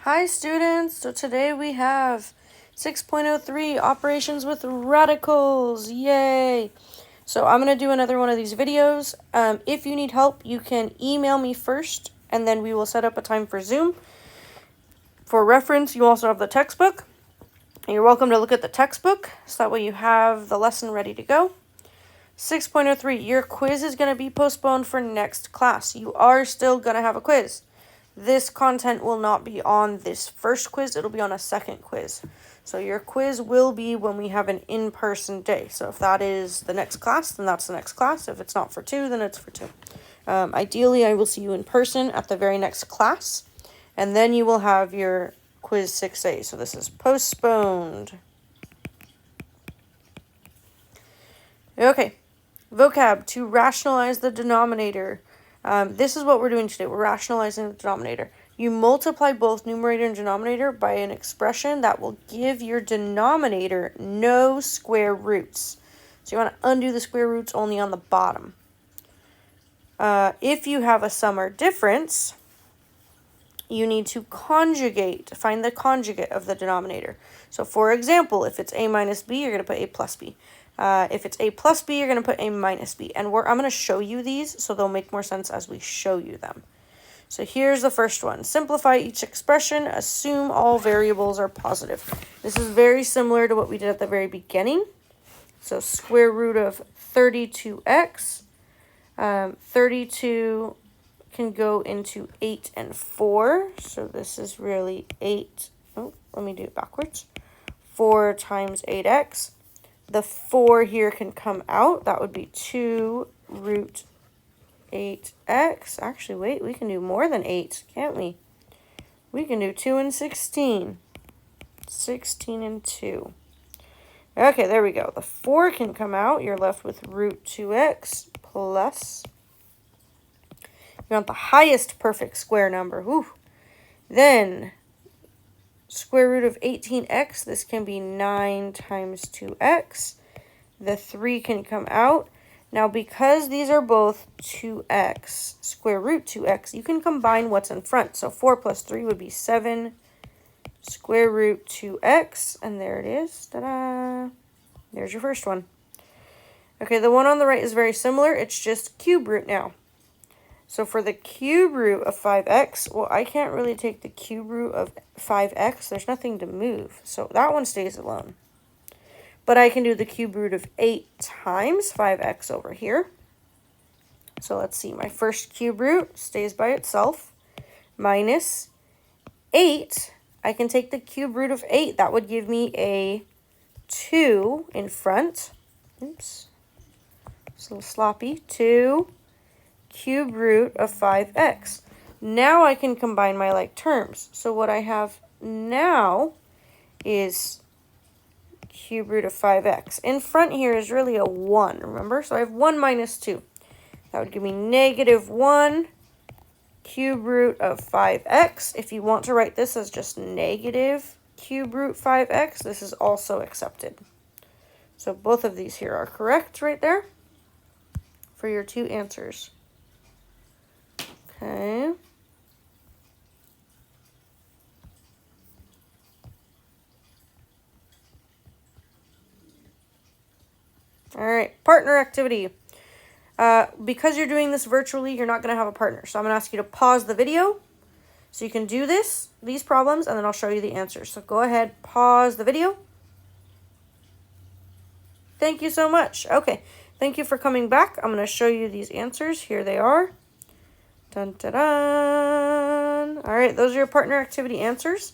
Hi students, so today we have 6.03 operations with radicals, yay! So I'm going to do another one of these videos. If you need help, you can email me first and then we will set up a time for Zoom. For reference, you also have the textbook. You're welcome to look at the textbook, so that way you have the lesson ready to go. 6.03, your quiz is going to be postponed for next class. You are still going to have a quiz. This content will not be on this first quiz, it'll be on a second quiz. So your quiz will be when we have an in-person day. So if that is the next class, then that's the next class. If it's not for 2, then it's for 2. Ideally, I will see you in person at the very next class. And then you will have your quiz 6A. So this is postponed. Okay, vocab, to rationalize the denominator. This is what we're doing today. We're rationalizing the denominator. You multiply both numerator and denominator by an expression that will give your denominator no square roots. So you want to undo the square roots only on the bottom. If you have a sum or difference, you need to conjugate, find the conjugate of the denominator. So for example, if it's a minus b, you're going to put a plus b. If it's a plus b, you're going to put a minus b. And I'm going to show you these, so they'll make more sense as we show you them. So here's the first one. Simplify each expression. Assume all variables are positive. This is very similar to what we did at the very beginning. So square root of 32x. 32 can go into 8 and 4. So this is really 8. Oh, let me do it backwards. 4 times 8x. The 4 here can come out. That would be 2 root 8x. Actually, wait, we can do more than 8, can't we? We can do 2 and 16. 16 and 2. Okay, there we go. The 4 can come out. You're left with root 2x plus. You want the highest perfect square number. Whew. Then square root of 18x, this can be 9 times 2x. The 3 can come out. Now, because these are both 2x, square root 2x, you can combine what's in front. So 4 plus 3 would be 7 square root 2x. And there it is. Ta-da! There's your first one. Okay, the one on the right is very similar. It's just cube root now. So for the cube root of 5x, well, I can't really take the cube root of 5x. There's nothing to move. So that one stays alone. But I can do the cube root of 8 times 5x over here. So let's see. My first cube root stays by itself. Minus 8. I can take the cube root of 8. That would give me a 2 in front. Oops. It's a little sloppy. 2 cube root of 5x. Now I can combine my like terms. So what I have now is cube root of 5x. In front here is really a 1, remember? So I have 1 minus 2. That would give me negative 1 cube root of 5x. If you want to write this as just negative cube root 5x, this is also accepted. So both of these here are correct right there for your 2 answers. Okay. All right, partner activity. Because you're doing this virtually, you're not going to have a partner. So I'm going to ask you to pause the video so you can do these problems, and then I'll show you the answers. So go ahead, pause the video. Thank you so much. Okay, thank you for coming back. I'm going to show you these answers. Here they are. Dun, dun, dun. All right, those are your partner activity answers.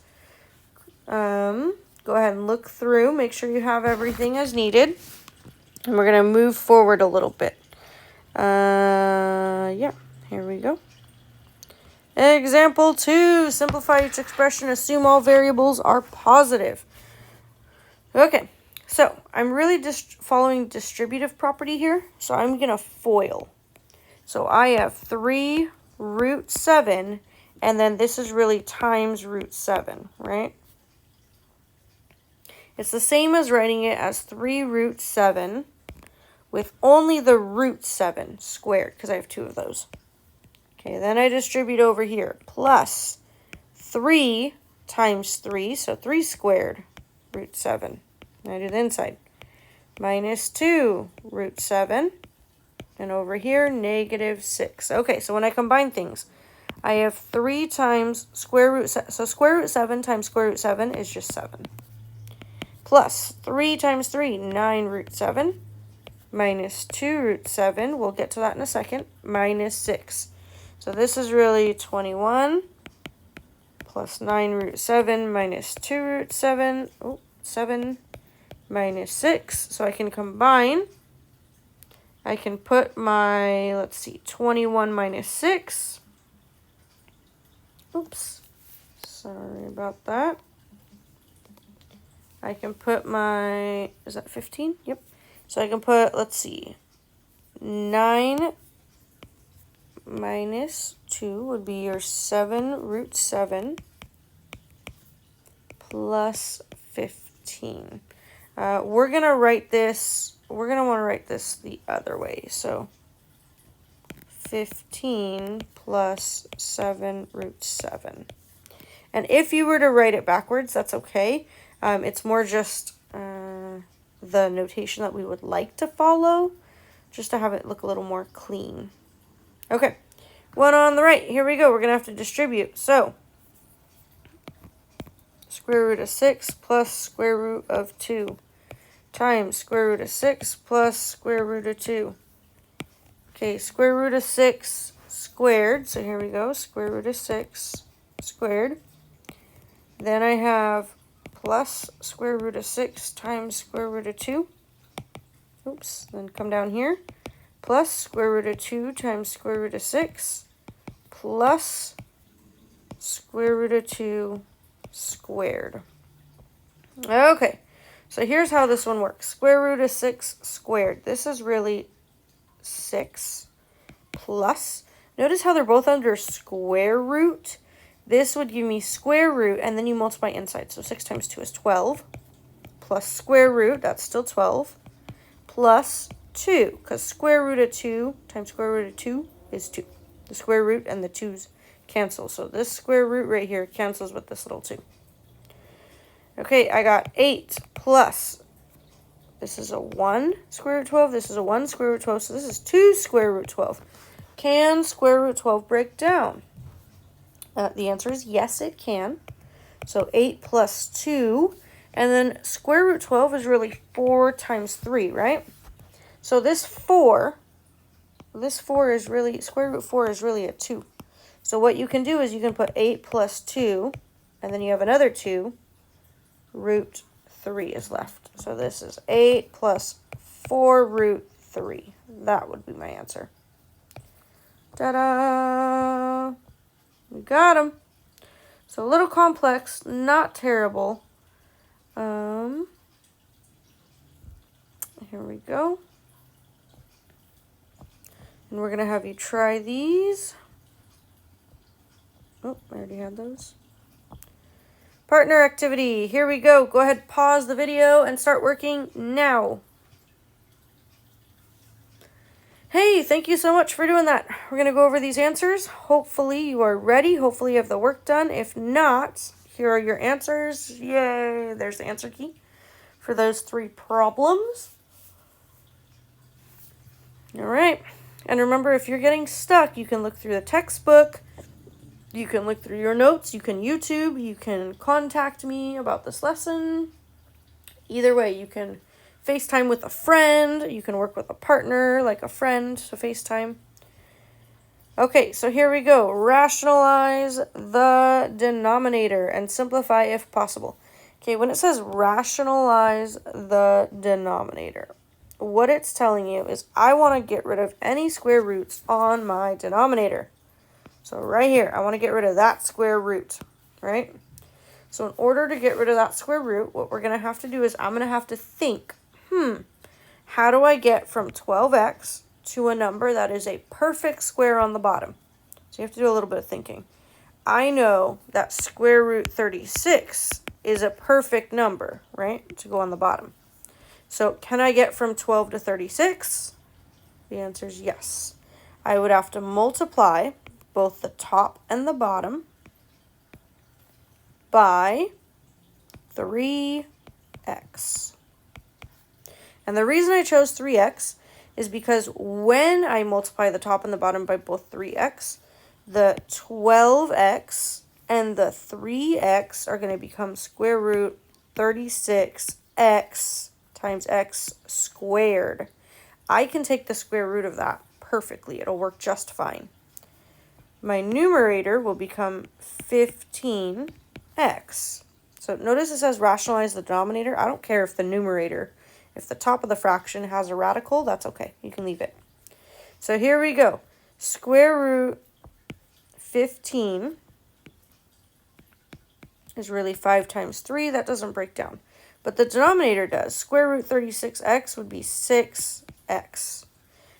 Go ahead and look through. Make sure you have everything as needed. And we're going to move forward a little bit. Yeah, here we go. Example 2, simplify each expression, assume all variables are positive. Okay, so I'm really just following distributive property here. So I'm going to FOIL. So I have 3 root 7, and then this is really times root 7, right? It's the same as writing it as 3 root 7 with only the root 7 squared, because I have 2 of those. Okay, then I distribute over here. Plus 3 times 3, so 3 squared, root 7. Now I do the inside. Minus 2, root 7. And over here, negative 6. Okay, so when I combine things, I have 3 times square root 7. So square root 7 times square root 7 is just 7. Plus 3 times 3, 9 root 7. Minus 2 root 7. We'll get to that in a second. Minus 6. So this is really 21 plus 9 root 7 minus 2 root 7. Oh, 7 minus 6. So I can combine. I can put my, let's see, 21 minus 6. Oops. Sorry about that. I can put my, is that 15? Yep. So I can put, let's see, 9 minus 2 would be your 7 root 7 plus 15. We're going to write this, we're going to want to write this the other way. So 15 plus 7 root 7. And if you were to write it backwards, that's okay. It's more just the notation that we would like to follow, just to have it look a little more clean. Okay, one on the right. Here we go. We're going to have to distribute. So, square root of 6 plus square root of 2 times square root of 6 plus square root of 2. Okay, square root of 6 squared. So here we go. Square root of 6 squared. Then I have plus square root of 6 times square root of 2. Oops, then come down here. Plus square root of 2 times square root of 6. Plus square root of 2 squared. Okay, so here's how this one works. Square root of 6 squared. This is really 6 plus. Notice how they're both under square root. This would give me square root, and then you multiply inside. So 6 times 2 is 12. Plus square root, that's still 12. Plus 2, because square root of 2 times square root of 2 is 2. The square root and the 2's cancel. So this square root right here cancels with this little 2. Okay, I got 8 plus, this is a 1 square root 12. This is a 1 square root 12. So this is 2 square root 12. Can square root 12 break down? The answer is yes, it can. So 8 plus 2. And then square root 12 is really 4 times 3, right? So this 4 is really, square root 4 is really a 2. So what you can do is you can put 8 plus 2, and then you have another 2. Root 3 is left. So this is 8 plus 4 root 3. That would be my answer. Ta-da! We got them. So a little complex, not terrible. Here we go. And we're going to have you try these. Oh, I already had those. Partner activity. Here we go. Go ahead, pause the video and start working now. Hey, thank you so much for doing that. We're going to go over these answers. Hopefully you are ready. Hopefully you have the work done. If not, here are your answers. Yay, there's the answer key for those 3 problems. All right. And remember, if you're getting stuck, you can look through the textbook. You can look through your notes. You can YouTube. You can contact me about this lesson. Either way, you can FaceTime with a friend. You can work with a partner, like a friend, to FaceTime. Okay, so here we go. Rationalize the denominator and simplify if possible. Okay, when it says rationalize the denominator, what it's telling you is I want to get rid of any square roots on my denominator. So right here, I want to get rid of that square root, right? So in order to get rid of that square root, what we're going to have to do is I'm going to have to think, how do I get from 12x to a number that is a perfect square on the bottom? So you have to do a little bit of thinking. I know that square root 36 is a perfect number, right, to go on the bottom. So can I get from 12 to 36? The answer is yes. I would have to multiply both the top and the bottom. by 3x. And the reason I chose 3x is because when I multiply the top and the bottom by both 3x, the 12x and the 3x are going to become square root 36x times x squared. I can take the square root of that perfectly. It'll work just fine. My numerator will become 15x. So notice it says rationalize the denominator. I don't care if the numerator, if the top of the fraction has a radical, that's okay. You can leave it. So here we go. Square root 15 is really 5 times 3. That doesn't break down. But the denominator does. Square root 36x would be 6x.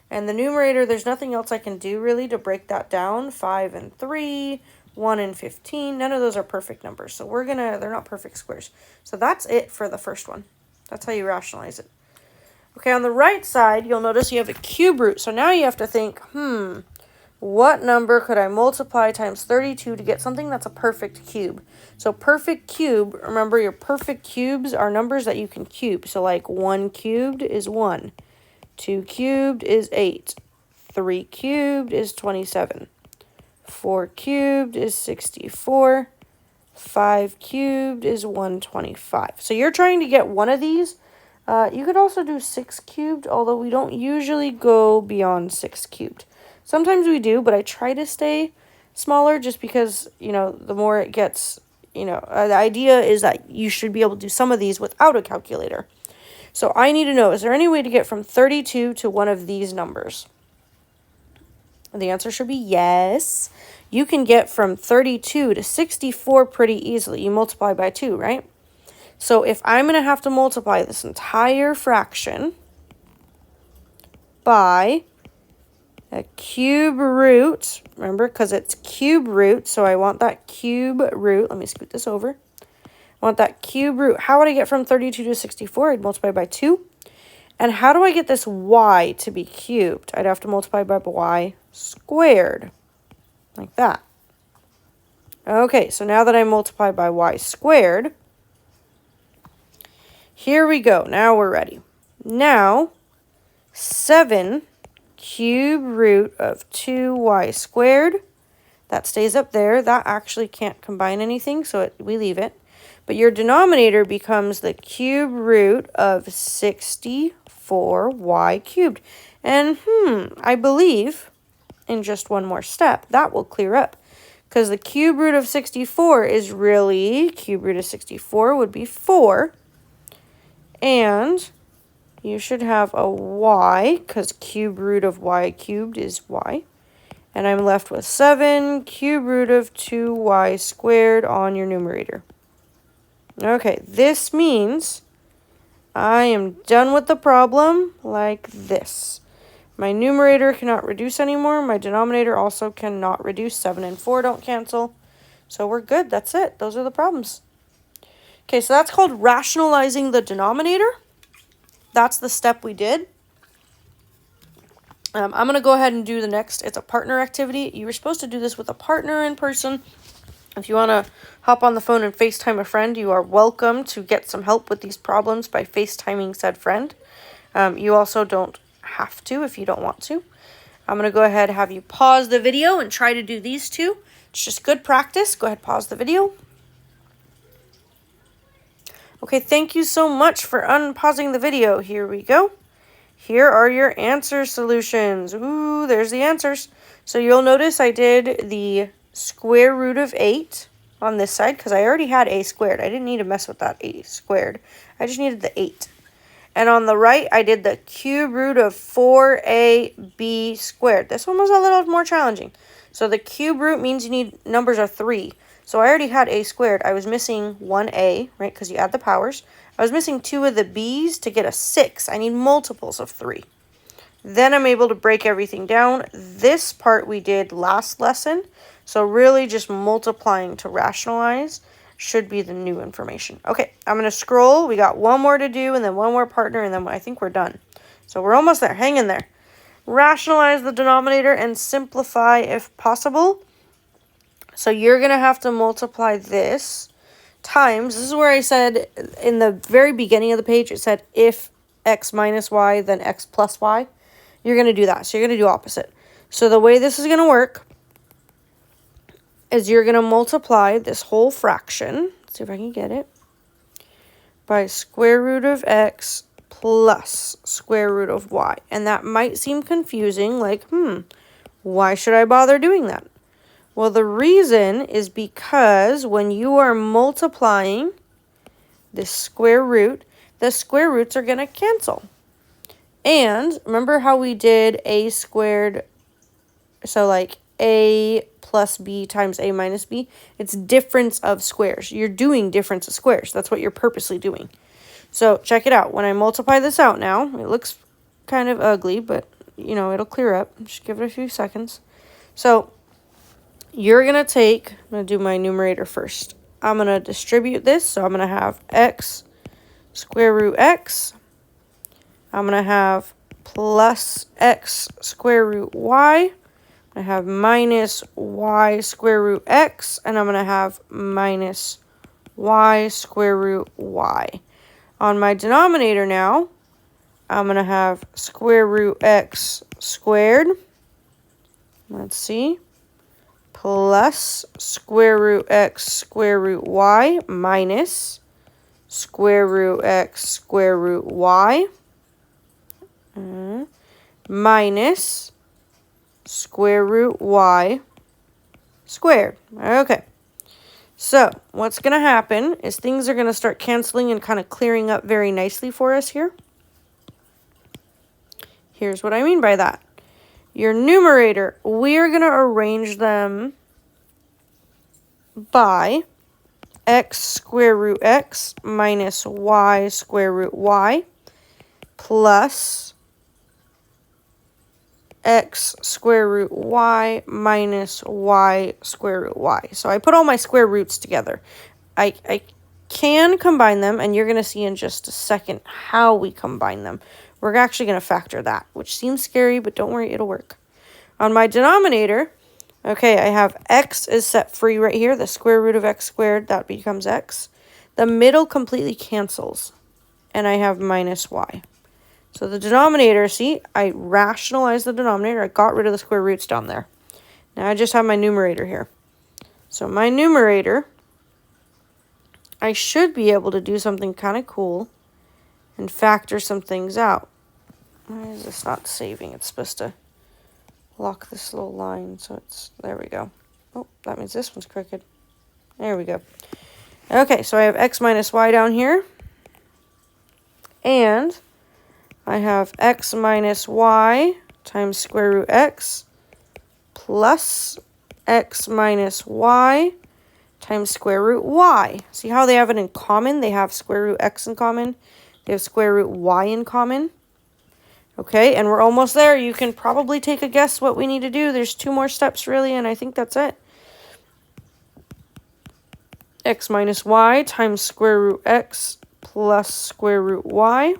And the numerator, there's nothing else I can do really to break that down. 5 and 3, 1 and 15. None of those are perfect numbers. So they're not perfect squares. So that's it for the first one. That's how you rationalize it. Okay, on the right side, you'll notice you have a cube root. So now you have to think, what number could I multiply times 32 to get something that's a perfect cube? So perfect cube, remember your perfect cubes are numbers that you can cube. So like 1 cubed is 1. 2 cubed is 8. 3 cubed is 27. 4 cubed is 64. 5 cubed is 125. So you're trying to get one of these. You could also do 6 cubed, although we don't usually go beyond 6 cubed. Sometimes we do, but I try to stay smaller just because, the more it gets, the idea is that you should be able to do some of these without a calculator. So I need to know, is there any way to get from 32 to one of these numbers? And the answer should be yes. You can get from 32 to 64 pretty easily. You multiply by 2, right? So if I'm going to have to multiply this entire fraction by a cube root, remember, because it's cube root, so I want that cube root. Let me scoot this over. I want that cube root. How would I get from 32 to 64? I'd multiply by 2. And how do I get this y to be cubed? I'd have to multiply by y squared, like that. Okay, so now that I multiply by y squared, here we go. Now we're ready. Now, 7 cube root of 2y squared. That stays up there. That actually can't combine anything, so we leave it. But your denominator becomes the cube root of 64y cubed. And I believe in just one more step, that will clear up. Because the cube root of 64 is really, cube root of 64 would be 4. And you should have a y, because cube root of y cubed is y. And I'm left with 7 cube root of 2y squared on your numerator. Okay, this means I am done with the problem like this. My numerator cannot reduce anymore. My denominator also cannot reduce. 7 and 4 don't cancel. So we're good. That's it. Those are the problems. Okay, so that's called rationalizing the denominator. That's the step we did. I'm going to go ahead and do the next. It's a partner activity. You were supposed to do this with a partner in person. If you want to hop on the phone and FaceTime a friend, you are welcome to get some help with these problems by FaceTiming said friend. You also don't have to if you don't want to. I'm going to go ahead and have you pause the video and try to do these two. It's just good practice. Go ahead, pause the video. Okay, thank you so much for unpausing the video. Here we go. Here are your answer solutions. Ooh, there's the answers. So you'll notice I did the square root of 8 on this side because I already had a squared. I didn't need to mess with that a squared. I just needed the 8. And on the right, I did the cube root of 4ab squared. This one was a little more challenging. So the cube root means you need numbers are 3. So I already had a squared. I was missing 1a, right, because you add the powers. I was missing 2 of the b's to get a 6. I need multiples of 3. Then I'm able to break everything down. This part we did last lesson. So really just multiplying to rationalize should be the new information. Okay, I'm going to scroll. We got one more to do and then one more partner and then I think we're done. So we're almost there. Hang in there. Rationalize the denominator and simplify if possible. So you're going to have to multiply this times, this is where I said in the very beginning of the page, it said if x minus y, then x plus y. You're going to do that. So you're going to do opposite. So the way this is going to work is you're going to multiply this whole fraction. Let's see if I can get it. By square root of x plus square root of y. And that might seem confusing, like, why should I bother doing that? Well, the reason is because when you are multiplying this square root, the square roots are going to cancel. And remember how we did a squared, so like a plus b times a minus b? It's difference of squares. You're doing difference of squares. That's what you're purposely doing. So check it out. When I multiply this out now, it looks kind of ugly, but, you know, it'll clear up. Just give it a few seconds. So you're going to take, I'm going to do my numerator first. I'm going to distribute this. So I'm going to have x square root x. I'm going to have plus x square root y. I have minus y square root x. And I'm going to have minus y square root y. On my denominator now, I'm going to have square root x squared. Let's see. Plus square root x square root y minus square root x square root y minus square root y squared. Okay. So what's going to happen is things are going to start canceling and kind of clearing up very nicely for us here. Here's what I mean by that. Your numerator, we are going to arrange them by x square root x minus y square root y plus x square root y minus y square root y. So I put all my square roots together. I can combine them, and you're going to see in just a second how we combine them. We're actually going to factor that, which seems scary, but don't worry, it'll work. On my denominator, okay, I have x is set free right here. The square root of x squared, that becomes x. The middle completely cancels, and I have minus y. So the denominator, see, I rationalized the denominator. I got rid of the square roots down there. Now I just have my numerator here. So my numerator, I should be able to do something kind of cool and factor some things out. Why is this not saving? It's supposed to lock this little line. So it's, there we go. Oh, that means this one's crooked. There we go. Okay, so I have x minus y down here. And I have x minus y times square root x plus x minus y times square root y. See how they have it in common? They have square root x in common. They have square root y in common. Okay, and we're almost there. You can probably take a guess what we need to do. There's 2 more steps, really, and I think that's it. X minus y times square root x plus square root y.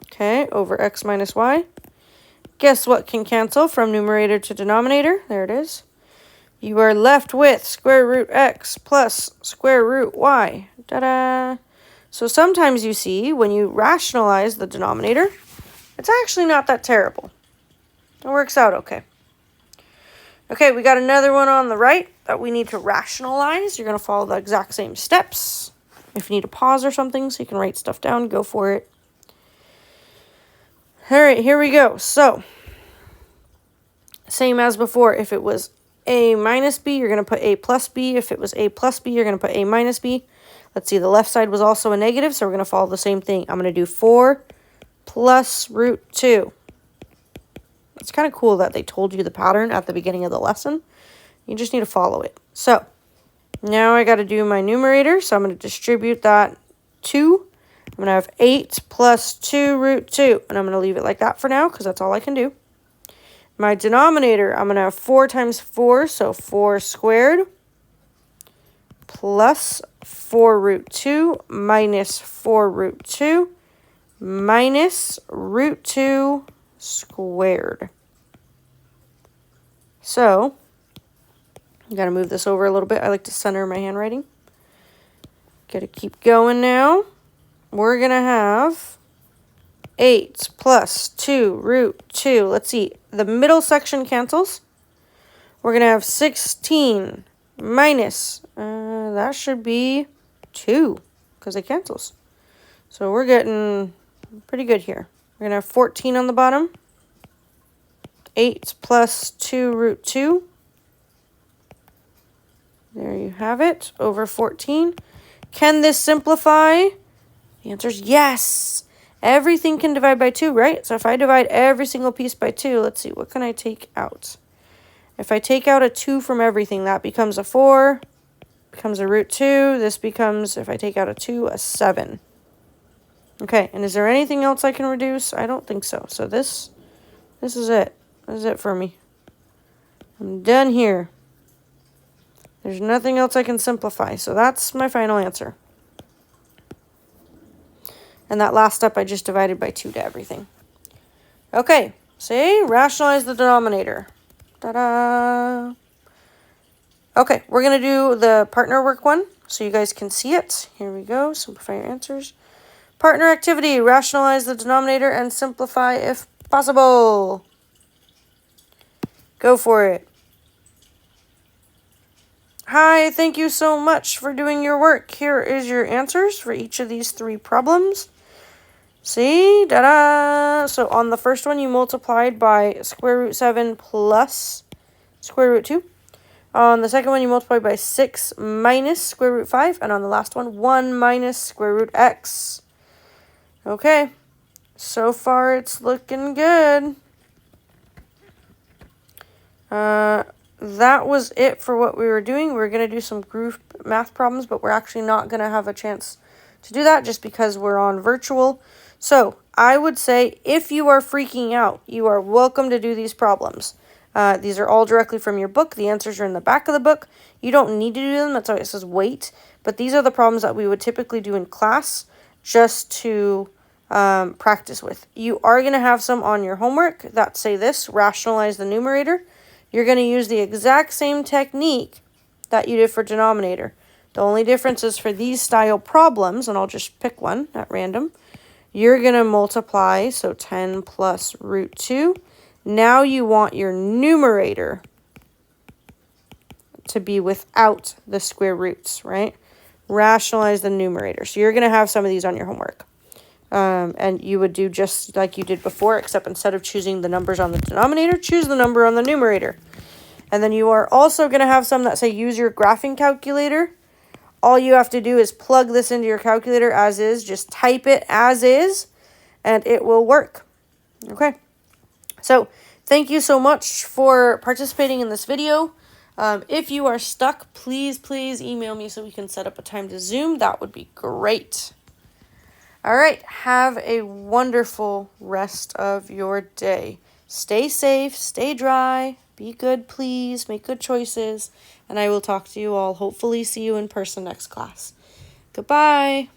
Okay, over x minus y. Guess what can cancel from numerator to denominator? There it is. You are left with square root x plus square root y. Ta-da! So sometimes you see, when you rationalize the denominator, it's actually not that terrible. It works out okay. Okay, we got another one on the right that we need to rationalize. You're going to follow the exact same steps. If you need to pause or something so you can write stuff down, go for it. All right, here we go. So, same as before. If it was a minus b, you're going to put a plus b. If it was a plus b, you're going to put a minus b. Let's see, the left side was also a negative, so we're going to follow the same thing. I'm going to do 4 plus root 2. It's kind of cool that they told you the pattern at the beginning of the lesson. You just need to follow it. So, now I got to do my numerator, so I'm going to distribute that 2. I'm going to have 8 plus 2 root 2, and I'm going to leave it like that for now because that's all I can do. My denominator, I'm going to have 4 times 4, so 4 squared, plus 4 root 2 minus 4 root 2 minus root 2 squared. So, Got to move this over a little bit. I like to center my handwriting. Got to keep going now. We're going to have 8 plus 2 root 2. Let's see. The middle section cancels. We're going to have 16 minus, that should be 2 because it cancels. So we're getting pretty good here. We're going to have 14 on the bottom. 8 plus 2 root 2. There you have it, over 14. Can this simplify? The answer is yes. Everything can divide by 2, right? So if I divide every single piece by 2, let's see, what can I take out? If I take out a 2 from everything, that becomes a 4, becomes a root 2. This becomes, if I take out a 2, a 7. Okay, and is there anything else I can reduce? I don't think so. So this is it. This is it for me. I'm done here. There's nothing else I can simplify. So that's my final answer. And that last step, I just divided by 2 to everything. Okay, say rationalize the denominator. Ta-da! Okay, we're going to do the partner work one so you guys can see it. Here we go. Simplify your answers. Partner activity. Rationalize the denominator and simplify if possible. Go for it. Hi, thank you so much for doing your work. Here is your answers for each of these 3 problems. See? Da-da! So on the first one, you multiplied by square root 7 plus square root 2. On the second one, you multiplied by 6 minus square root 5. And on the last one, 1 minus square root x. Okay. So far, it's looking good. That was it for what we were doing. We were going to do some group math problems, but we're actually not going to have a chance to do that just because we're on virtual. So I would say if you are freaking out, you are welcome to do these problems. These are all directly from your book. The answers are in the back of the book. You don't need to do them. That's why it says wait. But these are the problems that we would typically do in class just to practice with. You are going to have some on your homework that say this, rationalize the numerator. You're going to use the exact same technique that you did for denominator. The only difference is for these style problems, and I'll just pick one at random, you're going to multiply, so 10 plus root 2. Now you want your numerator to be without the square roots, right? Rationalize the numerator. So you're going to have some of these on your homework. And you would do just like you did before, except instead of choosing the numbers on the denominator, choose the number on the numerator. And then you are also going to have some that say use your graphing calculator. All you have to do is plug this into your calculator as is. Just type it as is, and it will work. Okay. So thank you so much for participating in this video. If you are stuck, please email me so we can set up a time to Zoom. That would be great. All right, have a wonderful rest of your day. Stay safe, stay dry, be good, please, make good choices, and I will talk to you all, hopefully see you in person next class. Goodbye.